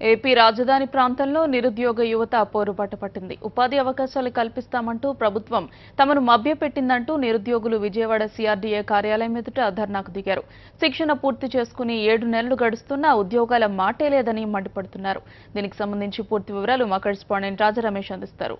AP రాజధాని ప్రాంతంలో నిరుద్యోగ యువత పోరుబాట పట్టింది. ఉపాధి అవకాశాలు కల్పిస్తామంటూ ప్రభుత్వం తమను మభ్యపెట్టిందంటూ నిరుద్యోగులు విజయవాడ సిఆర్డీఏ కార్యాలయం ఎదుట ధర్నాకు దిగారు. శిక్షణ పూర్తి చేసుకుని 7 నెలలు గడుస్తున్నా ఉద్యోగాల మాటే లేదని మండిపడుతున్నారు. దీనికి సంబంధించి పూర్తి వివరాలు మా కరెస్పాండెంట్ రాజా రమేష్ అందిస్తారు.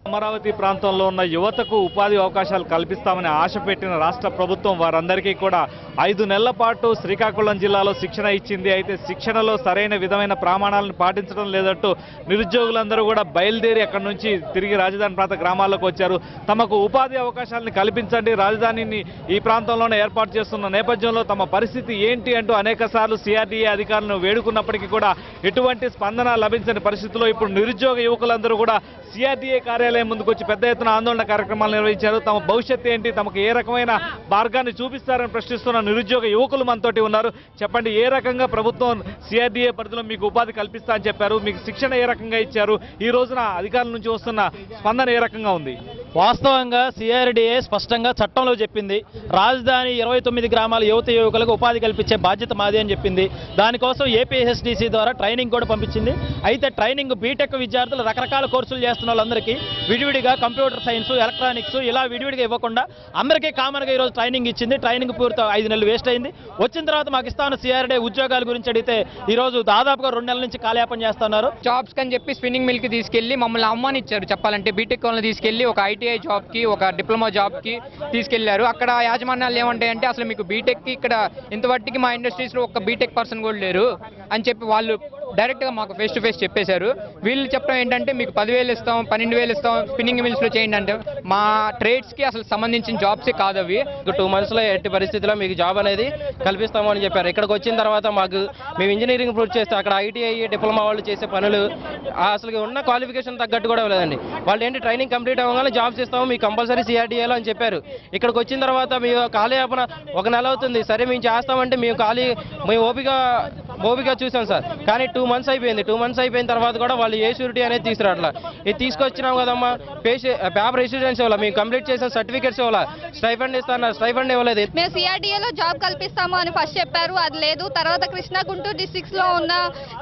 అమరావతి ప్రాంతంలో ఉన్న యువతకు ఉపాధి అవకాశాలు కల్పిస్తామని ఆశ పెట్టిన రాష్ట్ర ప్రభుత్వం వారందరికీ కూడా 5 నెలల పాటు శ్రీకాకుళం జిల్లాలో శిక్షణ ఇచ్చింది. అయితే శిక్షణలో సరైన విధమైన ప్రమాణాలను పాటించడం లేదంటూ నిరుద్యోగులందరూ కూడా బయలుదేరి అక్కడి నుంచి తిరిగి రాజధాని ప్రాంత గ్రామాల్లోకి వచ్చారు. తమకు ఉపాధి అవకాశాలను కల్పించండి, రాజధానిని ఈ ప్రాంతంలోనే ఏర్పాటు చేస్తున్న నేపథ్యంలో తమ పరిస్థితి ఏంటి అంటూ అనేక సార్లు సిఆర్డీఏ అధికారులను వేడుకున్నప్పటికీ కూడా ఎటువంటి స్పందన లభించని పరిస్థితుల్లో ఇప్పుడు నిరుద్యోగ యువకులందరూ కూడా సిఆర్డీఏ కార్యాలయం ముందుకు వచ్చి పెద్ద ఎత్తున ఆందోళన కార్యక్రమాలు నిర్వహించారు. తమ భవిష్యత్తు ఏంటి, తమకు ఏ రకమైన మార్గాన్ని చూపిస్తారని ప్రశ్నిస్తున్న నిరుద్యోగ యువకులు మనతోటి ఉన్నారు. చెప్పండి, ఏ రకంగా ప్రభుత్వం సిఆర్డీఏ పరిధిలో మీకు ఉపాధి కల్పిస్తా అని చెప్పారు, మీకు శిక్షణ ఏ రకంగా ఇచ్చారు, ఈ రోజున అధికారుల నుంచి వస్తున్న స్పందన ఏ రకంగా ఉంది? వాస్తవంగా సిఆర్డీఏ స్పష్టంగా చట్టంలో చెప్పింది, రాజధాని 29 గ్రామాల యువత యువకులకు ఉపాధి కల్పించే బాధ్యత మాది అని చెప్పింది. దానికోసం ఏపీఎస్డీసీ ద్వారా ట్రైనింగ్ కూడా పంపించింది. అయితే ట్రైనింగ్ బీటెక్ విద్యార్థులు రకరకాల కోర్సులు చేస్తున్న వాళ్ళందరికీ విడివిడిగా కంప్యూటర్ సైన్స్, ఎలక్ట్రానిక్స్ ఇలా విడివిడిగా ఇవ్వకుండా అందరికీ కామన్గా ఈరోజు ట్రైనింగ్ ఇచ్చింది. ట్రైనింగ్ పూర్తి 5 నెలలు వేస్ట్ అయింది. వచ్చిన తర్వాత మాకు ఇస్తాను సిఆర్డీఏ ఉద్యోగాల గురించి అడిగితే ఈరోజు దాదాపుగా 2 నెలల నుంచి కాలయాపన చేస్తున్నారు. జాబ్స్ అని చెప్పి స్పిన్నింగ్ మిల్కి తీసుకెళ్లి మమ్మల్ని అవమానించారు. చెప్పాలంటే బీటెక్ వాళ్ళని తీసుకెళ్లి ఒక ఐటీఐ జాబ్కి, ఒక డిప్లొమా జాబ్కి తీసుకెళ్లారు. అక్కడ యాజమాన్యాలు ఏమంటాయంటే అసలు మీకు బీటెక్కి ఇక్కడ ఇంతవరకు మా ఇండస్ట్రీస్లో ఒక బీటెక్ పర్సన్ కూడా లేరు అని చెప్పి వాళ్ళు డైరెక్ట్గా మాకు ఫేస్ టు ఫేస్ చెప్పేశారు. వీళ్ళు చెప్పడం ఏంటంటే మీకు 10,000 ఇస్తాం, 12,000 ఇస్తాం, స్పిన్నింగ్ మిల్స్లో చేయండి అంటే మా ట్రేడ్స్కి అసలు సంబంధించిన జాబ్సే కాదు అవి. 2 మంత్స్లో ఎట్టి పరిస్థితిలో మీకు జాబ్ అనేది కల్పిస్తాము అని చెప్పారు. ఇక్కడికి వచ్చిన తర్వాత మేము ఇంజనీరింగ్ పూర్తి చేస్తే అక్కడ ఐటీఐ డిప్లొమా వాళ్ళు చేసే పనులు అసలు ఉన్న క్వాలిఫికేషన్ తగ్గట్టు కూడా లేదండి. వాళ్ళు ఏంటి ట్రైనింగ్ కంప్లీట్ అవ్వగానే జాబ్స్ ఇస్తాము మీకు కంపల్సరీ సిఆర్డీఏలో అని చెప్పారు. ఇక్కడికి వచ్చిన తర్వాత మేము కాలయాపన 1 నెల అవుతుంది. సరే మేము చేస్తామంటే మేము ఓపిక చూసాం సార్. కానీ 2 మంత్స్ అయిపోయింది. 2 మంత్స్ అయిపోయిన తర్వాత కూడా వాళ్ళు ఏ షూరిటీ అనేది తీసుకురావట్లా. ఇది తీసుకొచ్చినాం కదమ్మా, పేపర్ ఇన్సూరెన్స్ ఇవ్వాలి, మేము కంప్లీట్ చేసిన సర్టిఫికేట్స్ ఇవ్వాలి, స్టైఫండ్ ఇస్తాను, స్టైఫండ్ ఇవ్వలేదు. మేము సిఆర్డీఏలో జాబ్ కల్పిస్తాము అని ఫస్ట్ చెప్పారు, అది లేదు. తర్వాత కృష్ణా గుంటూరు డిస్ట్రిక్ట్స్లో ఉన్న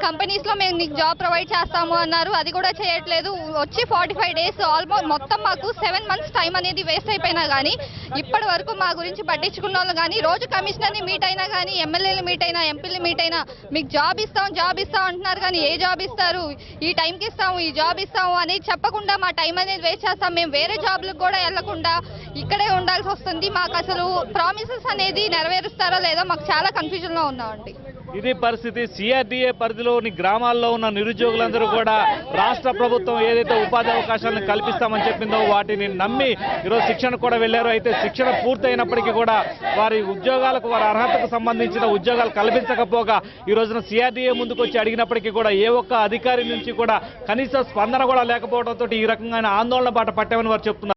కంపెనీస్లో మేము నీకు జాబ్ ప్రొవైడ్ చేస్తాము అన్నారు, అది కూడా చేయట్లేదు. వచ్చి 45 డేస్ ఆల్మోస్ట్ మొత్తం మాకు 7 మంత్స్ టైం అనేది వేస్ట్ అయిపోయినా కానీ ఇప్పటి వరకు మా గురించి పట్టించుకున్న వాళ్ళు కానీ, రోజు కమిషనర్ని మీట్ అయినా కానీ, ఎమ్మెల్యేలు మీట్ అయినా, ఎంపీలు మీట్ అయినా మీకు జాబ్ ఇస్తాం అంటున్నారు కానీ ఏ జాబ్ ఇస్తారు, ఈ టైంకి ఇస్తాము, ఈ జాబ్ ఇస్తాము అనేది చెప్పకుండా మా టైం అనేది వేస్ట్ చేస్తాం. మేము వేరే జాబ్లకు కూడా వెళ్లకుండా ఇక్కడే ఉండాల్సి వస్తుంది. మాకు అసలు ప్రామిసెస్ అనేది నెరవేరుస్తారో లేదో మాకు చాలా కన్ఫ్యూజన్లో ఉన్నామండి. ఇది పరిస్థితి. సిఆర్డీఏ పరిధిలోని గ్రామాల్లో ఉన్న నిరుద్యోగులందరూ కూడా రాష్ట్ర ప్రభుత్వం ఏదైతే ఉపాధి అవకాశాలను కల్పిస్తామని చెప్పిందో వాటిని నమ్మి ఈరోజు శిక్షణ కూడా వెళ్లారు. అయితే శిక్షణ పూర్తయినప్పటికీ కూడా వారి ఉద్యోగాలకు, వారి అర్హతకు సంబంధించిన ఉద్యోగాలు కల్పించకపోగా ఈ రోజున సిఆర్డీఏ ముందుకు వచ్చి అడిగినప్పటికీ కూడా ఏ ఒక్క అధికారి నుంచి కూడా కనీస స్పందన కూడా లేకపోవడంతో ఈ రకంగా ఆందోళన బాట పట్టామని వారు చెప్తున్నారు.